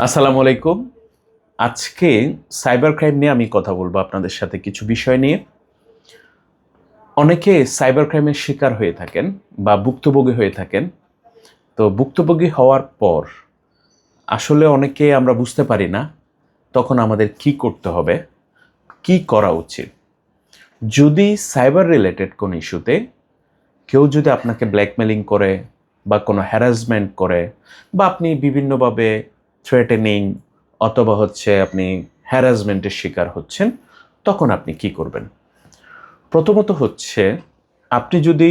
আসসালামু আলাইকুম। আজকে সাইবার ক্রাইম নিয়ে আমি কথা বলবো আপনাদের সাথে কিছু বিষয় নিয়ে। অনেকে সাইবার ক্রাইমের শিকার হয়ে থাকেন বা ভুক্তভোগী হয়ে থাকেন। তো ভুক্তভোগী হওয়ার পর আসলে অনেকে আমরা বুঝতে পারি না তখন আমাদের কি করতে হবে, কি করা উচিত। যদি সাইবার রিলেটেড কোনো ইস্যুতে কেউ যদি আপনাকে ব্ল্যাকমেলিং করে বা কোনো হ্যারাসমেন্ট করে বা আপনি বিভিন্নভাবে থ্রেটেনিং অথবা আপনি হ্যারাসমেন্টের শিকার হচ্ছেন, তখন আপনি কি করবেন? প্রথমত আপনি যদি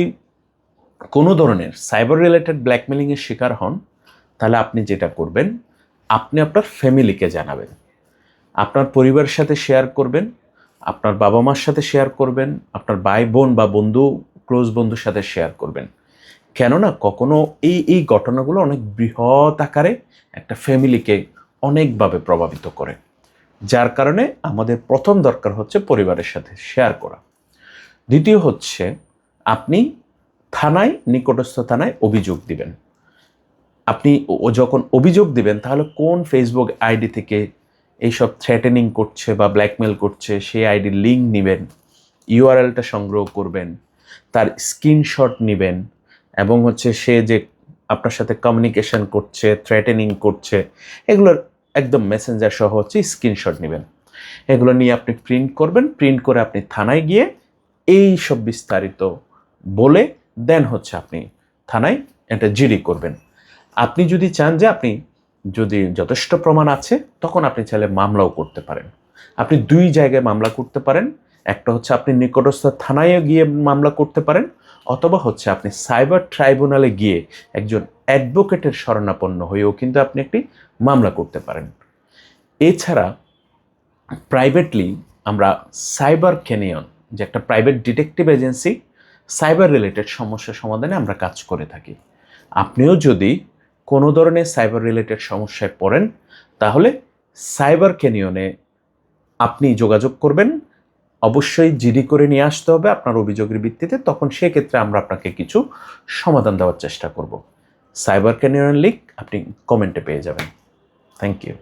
কোনো ধরনের সাইবার রিলেটেড ব্ল্যাকমেলিংয়ের শিকার হন, তাহলে আপনি যেটা করবেন, আপনি আপনার ফ্যামিলিকে জানাবেন, আপনার পরিবারের সাথে শেয়ার করবেন, আপনার বাবা মার সাথে শেয়ার করবেন, আপনার ভাই বোন বা বন্ধু, ক্লোজ বন্ধুর সাথে শেয়ার করবেন। কেননা কখনো এই ঘটনাগুলো অনেক বৃহৎ আকারে একটা ফ্যামিলিকে অনেকভাবে প্রভাবিত করে, যার কারণে আমাদের প্রথম দরকার হচ্ছে পরিবারের সাথে শেয়ার করা। দ্বিতীয় আপনি নিকটস্থ থানায় অভিযোগ দিবেন। আপনি যখন অভিযোগ দিবেন, তাহলে কোন ফেসবুক আইডি থেকে এইসব থ্রেটেনিং করছে বা ব্ল্যাকমেল করছে সেই আইডির লিঙ্ক নেবেন, ইউআরএলটা সংগ্রহ করবেন, তার স্ক্রিনশট নেবেন এবং সে যে আপনার সাথে কমিউনিকেশন করছে, থ্রেটেনিং করছে, এগুলোর একদম মেসেঞ্জার সহ স্ক্রিনশট নেবেন। এগুলো নিয়ে আপনি প্রিন্ট করবেন, প্রিন্ট করে আপনি থানায় গিয়ে এই সব বিস্তারিত বলে দেন আপনি থানায় এটা জিডি করবেন। আপনি যদি চান যে আপনি যদি যথেষ্ট প্রমাণ আছে, তখন আপনি চাইলে মামলাও করতে পারেন। আপনি দুই জায়গায় মামলা করতে পারেন। একটা আপনি নিকটস্থ থানায় গিয়ে মামলা করতে পারেন, অথবা আপনি সাইবার ট্রাইব্যুনালে গিয়ে একজন অ্যাডভোকেটের শরণাপন্ন হয়েও কিন্তু আপনি একটি মামলা করতে পারেন। এছাড়া প্রাইভেটলি আমরা সাইবার ক্যানিয়ন, যে একটা private detective agency, cyber related সমস্যা সমাধানে আমরা কাজ করে থাকি। আপনিও যদি কোনো ধরনের সাইবার রিলেটেড সমস্যায় পড়েন, তাহলে সাইবার ক্যানিয়নে আপনি যোগাযোগ করবেন। অবশ্যই জিডি করে নিয়ে আসতে হবে আপনার অভিযোগের ভিত্তিতে, তখন সেক্ষেত্রে আমরা আপনাকে কিছু সমাধান দেওয়ার চেষ্টা করব। সাইবার ক্যানিয়নের লিঙ্ক আপনি কমেন্টে পেয়ে যাবেন। Thank you.